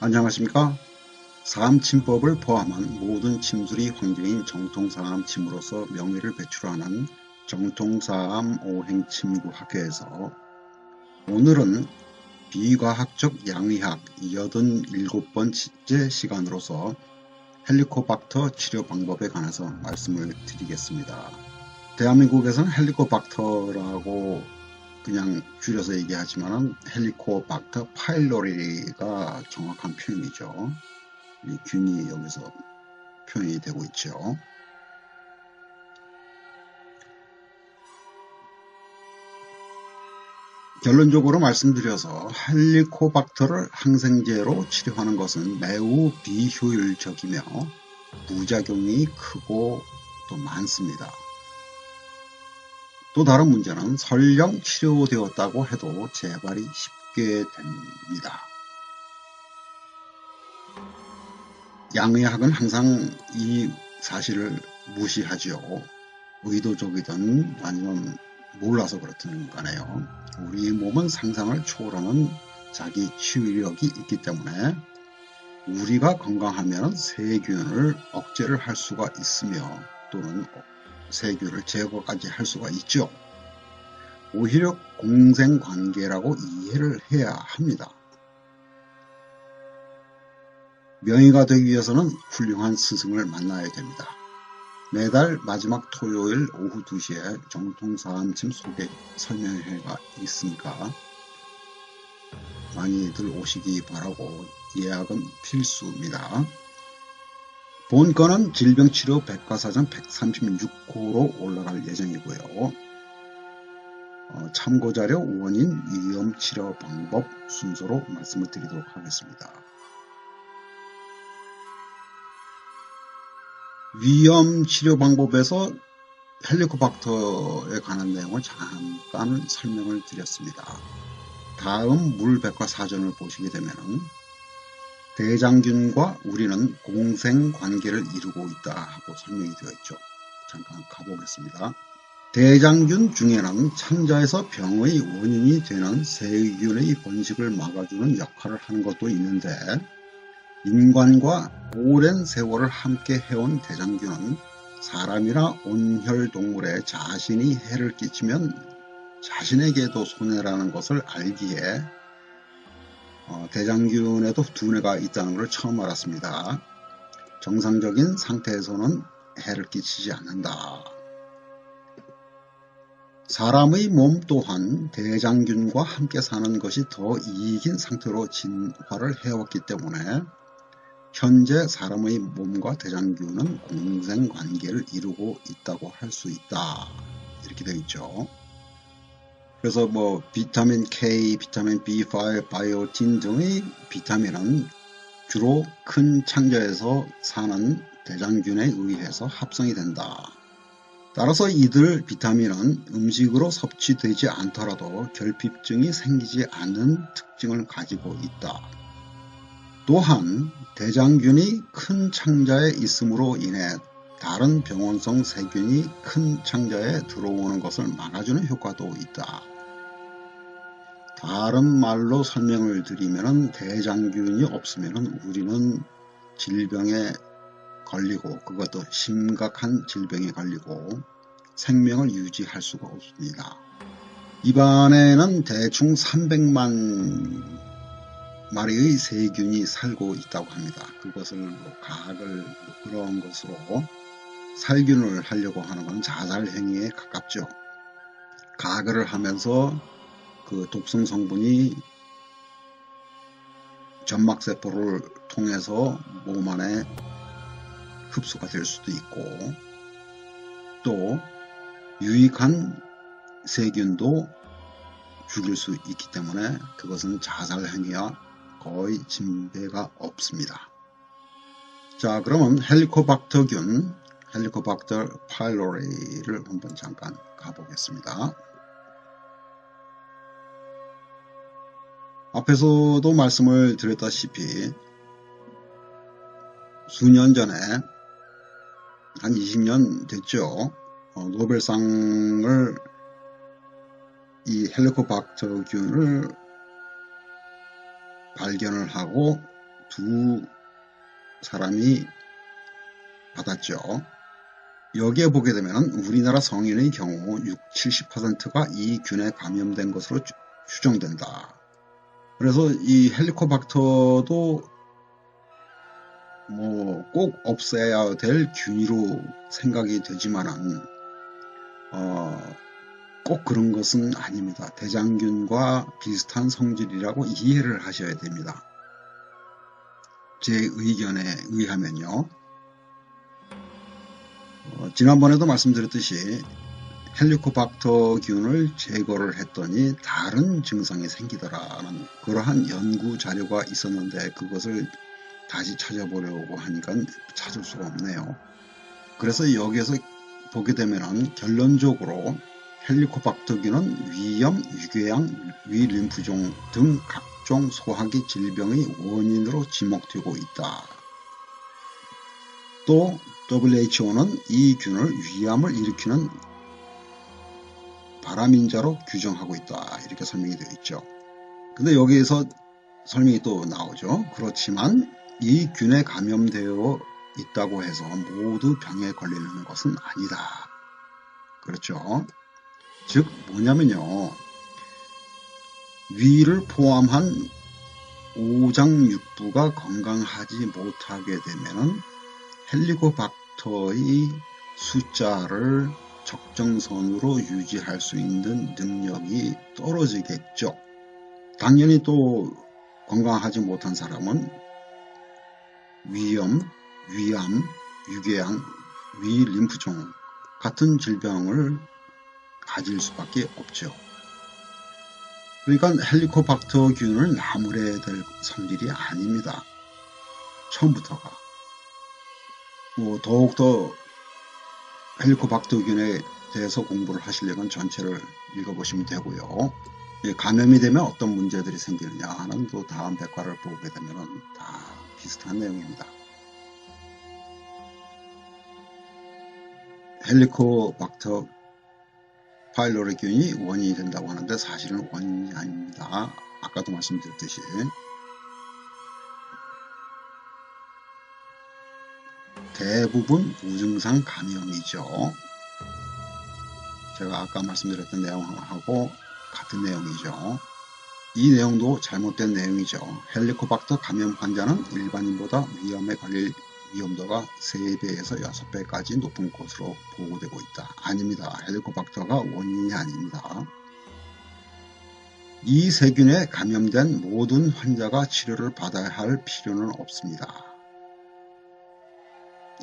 안녕하십니까? 사암침법을 포함한 모든 침술이 황제인 정통사암침으로서 명의를 배출하는 정통사암오행침구학회에서 오늘은 비과학적 양의학 87번째 시간으로서 헬리코박터 치료 방법에 관해서 말씀을 드리겠습니다. 대한민국에서는 헬리코박터라고 그냥 줄여서 얘기하지만 헬리코박터 파일로리가 정확한 표현이죠. 이 균이 여기서 표현이 되고 있죠. 결론적으로 말씀드려서 헬리코박터를 항생제로 치료하는 것은 매우 비효율적이며 부작용이 크고 또 많습니다. 또 다른 문제는 설령 치료되었다고 해도 재발이 쉽게 됩니다. 양의학은 항상 이 사실을 무시하죠. 의도적이든 아니면 몰라서 그렇든 간에요. 우리 몸은 상상을 초월하는 자기 치유력이 있기 때문에 우리가 건강하면 세균을 억제를 할 수가 있으며 또는 세균을 제거까지 할 수가 있죠. 오히려 공생관계라고 이해를 해야 합니다. 명의가 되기 위해서는 훌륭한 스승을 만나야 됩니다. 매달 마지막 토요일 오후 2시에 정통사암침 소개 설명회가 있으니까 많이들 오시기 바라고 예약은 필수입니다. 본건은 질병치료 백과사전 136호로 올라갈 예정이고요. 참고자료 원인 위험치료 방법 순서로 말씀을 드리도록 하겠습니다. 위험치료 방법에서 헬리코박터에 관한 내용을 잠깐 설명을 드렸습니다. 다음 물백과사전을 보시게 되면 대장균과 우리는 공생관계를 이루고 있다 하고 설명이 되어 있죠. 잠깐 가보겠습니다. 대장균 중에는 창자에서 병의 원인이 되는 세균의 번식을 막아주는 역할을 하는 것도 있는데 인간과 오랜 세월을 함께 해온 대장균은 사람이나 온혈동물에 자신이 해를 끼치면 자신에게도 손해라는 것을 알기에 대장균에도 두뇌가 있다는 걸 처음 알았습니다. 정상적인 상태에서는 해를 끼치지 않는다. 사람의 몸 또한 대장균과 함께 사는 것이 더 이익인 상태로 진화를 해왔기 때문에 현재 사람의 몸과 대장균은 공생관계를 이루고 있다고 할 수 있다. 이렇게 되어 있죠. 그래서 비타민 K, 비타민 B5, 바이오틴 등의 비타민은 주로 큰 창자에서 사는 대장균에 의해서 합성이 된다. 따라서 이들 비타민은 음식으로 섭취되지 않더라도 결핍증이 생기지 않는 특징을 가지고 있다. 또한 대장균이 큰 창자에 있음으로 인해 다른 병원성 세균이 큰 창자에 들어오는 것을 막아주는 효과도 있다. 다른 말로 설명을 드리면 대장균이 없으면 우리는 질병에 걸리고 그것도 심각한 질병에 걸리고 생명을 유지할 수가 없습니다. 입안에는 대충 300만 마리의 세균이 살고 있다고 합니다. 그것을 가글 그런 것으로 살균을 하려고 하는 것은 자살행위에 가깝죠. 가글을 하면서 그 독성 성분이 점막세포를 통해서 몸 안에 흡수가 될 수도 있고 또 유익한 세균도 죽일 수 있기 때문에 그것은 자살행위와 거의 진배가 없습니다. 자, 그러면 헬리코박터균, 헬리코박터 파일로리를 한번 잠깐 가보겠습니다. 앞에서도 말씀을 드렸다시피 수년 전에 한 20년 됐죠. 노벨상을 이 헬리코박터균을 발견을 하고 두 사람이 받았죠. 여기에 보게 되면 우리나라 성인의 경우 60~70%가 이 균에 감염된 것으로 추정된다. 그래서 이 헬리코박터도 뭐 꼭 없애야 될 균이로 생각이 되지만은 꼭 그런 것은 아닙니다. 대장균과 비슷한 성질이라고 이해를 하셔야 됩니다. 제 의견에 의하면요. 지난번에도 말씀드렸듯이 헬리코박터균을 제거를 했더니 다른 증상이 생기더라는 그러한 연구 자료가 있었는데 그것을 다시 찾아보려고 하니까 찾을 수가 없네요. 그래서 여기에서 보게 되면 결론적으로 헬리코박터균은 위염, 위궤양, 위림프종 등 각종 소화기 질병의 원인으로 지목되고 있다. 또 WHO는 이 균을 위암을 일으키는 발암인자로 규정하고 있다. 이렇게 설명이 되어 있죠. 근데 여기에서 설명이 또 나오죠. 그렇지만 이 균에 감염되어 있다고 해서 모두 병에 걸리는 것은 아니다. 그렇죠. 즉 뭐냐면요. 위를 포함한 오장육부가 건강하지 못하게 되면은 헬리코박터의 숫자를 적정선으로 유지할 수 있는 능력이 떨어지겠죠. 당연히 또 건강하지 못한 사람은 위염, 위암, 위궤양, 위림프종 같은 질병을 가질 수밖에 없죠. 그러니까 헬리코박터균을 나무래야 될 성질이 아닙니다. 처음부터가. 더욱더 헬리코박터균에 대해서 공부를 하시려면 전체를 읽어보시면 되고요. 감염이 되면 어떤 문제들이 생기느냐 하는 또 다음 백과를 보게 되면 다 비슷한 내용입니다. 헬리코박터 파일로리균이 원인이 된다고 하는데 사실은 원인이 아닙니다. 아까도 말씀드렸듯이 대부분 무증상 감염이죠. 제가 아까 말씀드렸던 내용하고 같은 내용이죠. 이 내용도 잘못된 내용이죠. 헬리코박터 감염 환자는 일반인보다 위암에 걸릴 위험도가 3배에서 6배까지 높은 것으로 보고되고 있다. 아닙니다. 헬리코박터가 원인이 아닙니다. 이 세균에 감염된 모든 환자가 치료를 받아야 할 필요는 없습니다.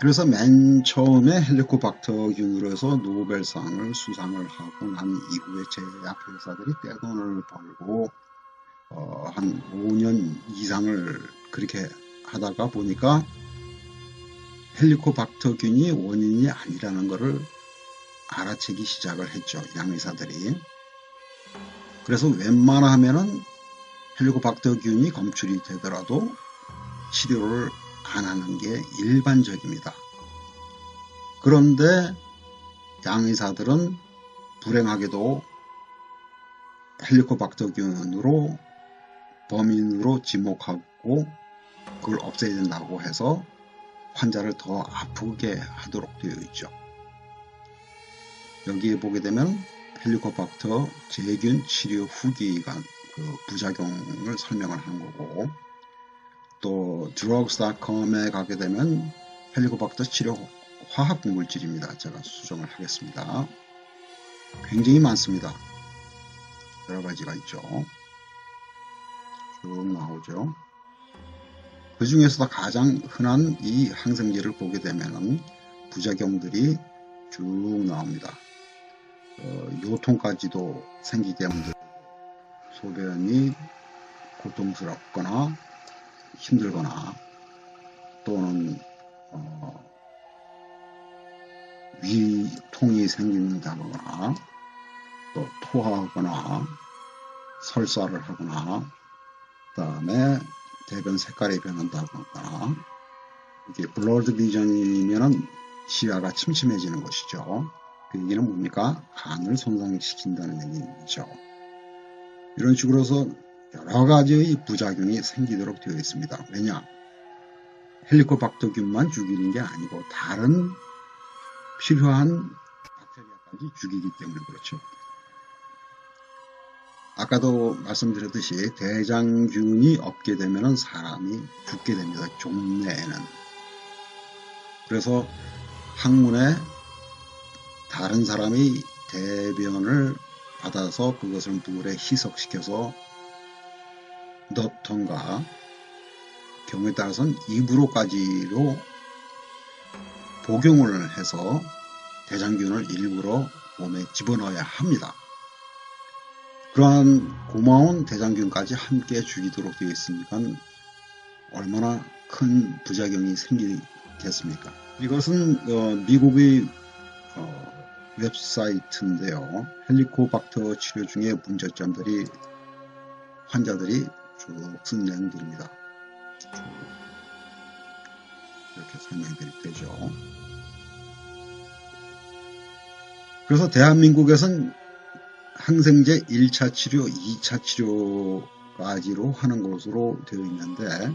그래서 맨 처음에 헬리코박터균으로 해서 노벨상을 수상을 하고 난 이후에 제약회사들이 떼돈을 벌고 한 5년 이상을 그렇게 하다가 보니까 헬리코박터균이 원인이 아니라는 것을 알아채기 시작을 했죠. 양의사들이. 그래서 웬만하면은 헬리코박터균이 검출이 되더라도 치료를 안 하는 게 일반적입니다. 그런데 양의사들은 불행하게도 헬리코박터균으로 범인으로 지목하고 그걸 없애야 된다고 해서 환자를 더 아프게 하도록 되어 있죠. 여기에 보게 되면 헬리코박터 제균 치료 후기가 그 부작용을 설명을 한 거고, 또 drugs.com에 가게 되면 헬리코박터 치료 화학 물질입니다. 제가 수정을 하겠습니다. 굉장히 많습니다. 여러 가지가 있죠. 쭉 나오죠. 그 중에서도 가장 흔한 이 항생제를 보게 되면 부작용들이 쭉 나옵니다. 요통까지도 생기게 만들고 소변이 고통스럽거나 힘들거나 또는 위통이 생긴다거나 또 토하거나 설사를 하거나 그 다음에 대변 색깔이 변한다거나 이게 블러드 비전이면 시야가 침침해지는 것이죠. 그 얘기는 뭡니까? 간을 손상시킨다는 얘기죠. 이런 식으로 해서 여러 가지의 부작용이 생기도록 되어 있습니다. 왜냐? 헬리코박터균만 죽이는 게 아니고 다른 필요한 박테리아까지 죽이기 때문에 그렇죠. 아까도 말씀드렸듯이 대장균이 없게 되면 사람이 죽게 됩니다. 종내에는. 그래서 학문에 다른 사람이 대변을 받아서 그것을 물에 희석시켜서 넣던가 경우에 따라서는 입으로까지도 복용을 해서 대장균을 일부러 몸에 집어넣어야 합니다. 그러한 고마운 대장균까지 함께 죽이도록 되어 있으니까 얼마나 큰 부작용이 생기겠습니까? 이것은 미국의 웹사이트인데요. 헬리코박터 치료 중에 문제점들이 환자들이 쭉 쓴 내용들입니다. 이렇게 설명드릴 때죠. 그래서 대한민국에서는 항생제 1차 치료, 2차 치료까지로 하는 것으로 되어 있는데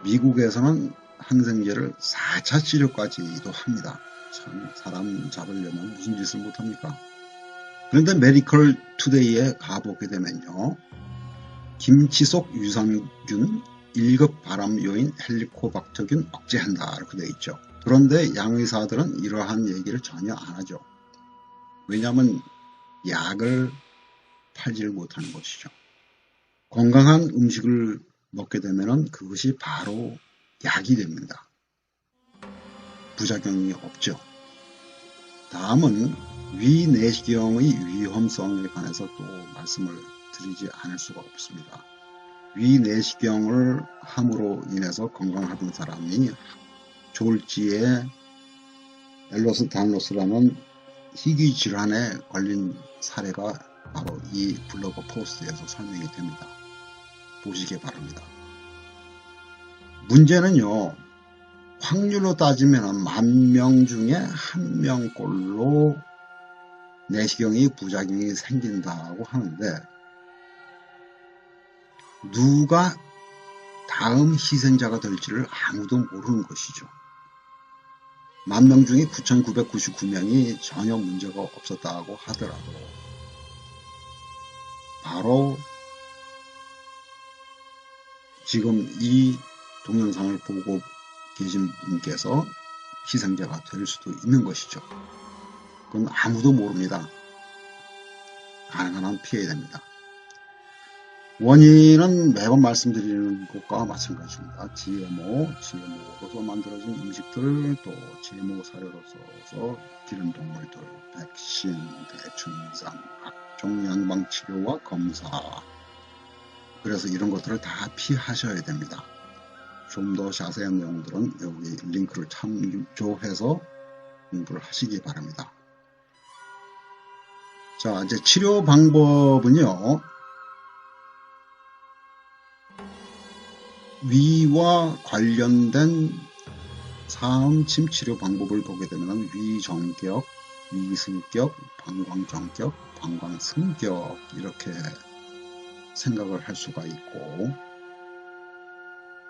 미국에서는 항생제를 4차 치료까지도 합니다. 참 사람 잡으려면 무슨 짓을 못합니까? 그런데 메디컬 투데이에 가보게 되면요. 김치 속 유산균 1급 발암 요인 헬리코박터균 억제한다 이렇게 되어 있죠. 그런데 양의사들은 이러한 얘기를 전혀 안 하죠. 왜냐하면 약을 팔지를 못하는 것이죠. 건강한 음식을 먹게 되면 그것이 바로 약이 됩니다. 부작용이 없죠. 다음은 위내시경의 위험성에 관해서 또 말씀을 드리지 않을 수가 없습니다. 위내시경을 함으로 인해서 건강하던 사람이 졸지에 엘로스단로스라는 희귀 질환에 걸린 사례가 바로 이 블로그 포스트에서 설명이 됩니다. 보시기 바랍니다. 문제는요. 확률로 따지면 10,000명 중에 1명꼴로 내시경이 부작용이 생긴다고 하는데 누가 다음 희생자가 될지를 아무도 모르는 것이죠. 10,000명 중에 9,999명이 전혀 문제가 없었다고 하더라도 바로 지금 이 동영상을 보고 계신 분께서 희생자가 될 수도 있는 것이죠. 그건 아무도 모릅니다. 가능한 한 피해야 됩니다. 원인은 매번 말씀드리는 것과 마찬가지입니다. GMO로서 만들어진 음식들, 또 GMO 사료로 써서 기름동물들, 백신, 대춘상, 각종 양방치료와 검사. 그래서 이런 것들을 다 피하셔야 됩니다. 좀 더 자세한 내용들은 여기 링크를 참조해서 공부를 하시기 바랍니다. 자, 이제 치료 방법은요. 위와 관련된 사음침 치료 방법을 보게 되면 위정격, 위승격, 방광정격, 방광승격 이렇게 생각을 할 수가 있고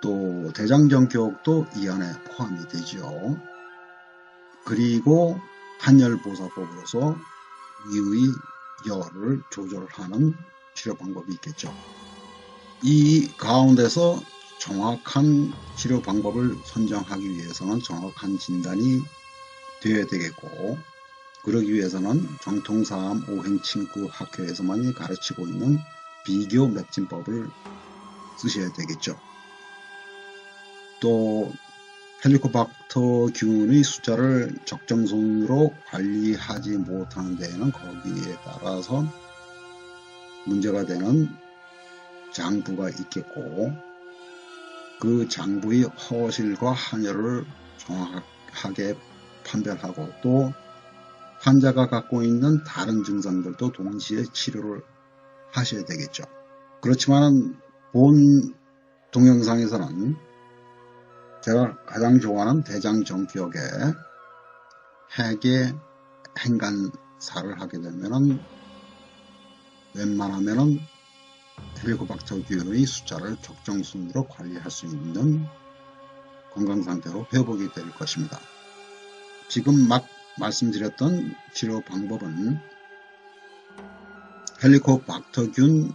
또 대장정격도 이 안에 포함이 되죠. 그리고 한열보사법으로서 위의 열을 조절하는 치료 방법이 있겠죠. 이 가운데서 정확한 치료 방법을 선정하기 위해서는 정확한 진단이 되어야 되겠고 그러기 위해서는 정통사암 오행친구 학회에서만 가르치고 있는 비교 맺진법을 쓰셔야 되겠죠. 또 헬리코박터균의 숫자를 적정선으로 관리하지 못하는 데에는 거기에 따라서 문제가 되는 장부가 있겠고 그 장부의 허실과 한열을 정확하게 판별하고 또 환자가 갖고 있는 다른 증상들도 동시에 치료를 하셔야 되겠죠. 그렇지만 본 동영상에서는 제가 가장 좋아하는 대장정격에 핵의 행간사를 하게 되면은 웬만하면은 헬리코박터균의 숫자를 적정순으로 관리할 수 있는 건강상태로 회복이 될 것입니다. 지금 막 말씀드렸던 치료 방법은 헬리코박터균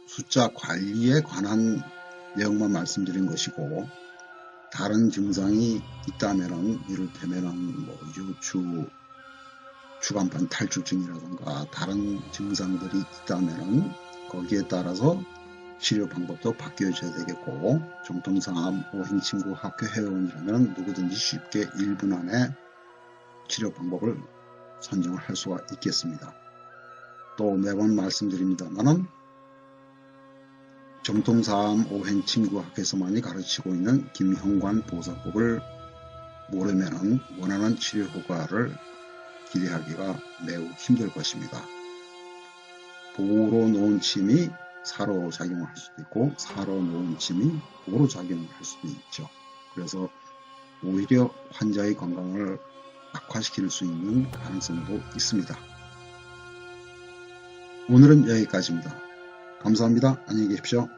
숫자 관리에 관한 내용만 말씀드린 것이고, 다른 증상이 있다면은 이를테면은 유추, 추간판 탈출증이라든가 다른 증상들이 있다면은 거기에 따라서 치료 방법도 바뀌어져야 되겠고, 정통삼 5행 친구 학회 회원이라면 누구든지 쉽게 1분 안에 치료 방법을 선정을 할 수가 있겠습니다. 또 매번 말씀드립니다만은 정통삼 5행 친구 학회에서만이 가르치고 있는 김형관 보살법을 모르면 원하는 치료 효과를 기대하기가 매우 힘들 것입니다. 보로 놓은 침이 사로 작용을 할 수도 있고, 사로 놓은 침이 보로 작용을 할 수도 있죠. 그래서 오히려 환자의 건강을 악화시킬 수 있는 가능성도 있습니다. 오늘은 여기까지입니다. 감사합니다. 안녕히 계십시오.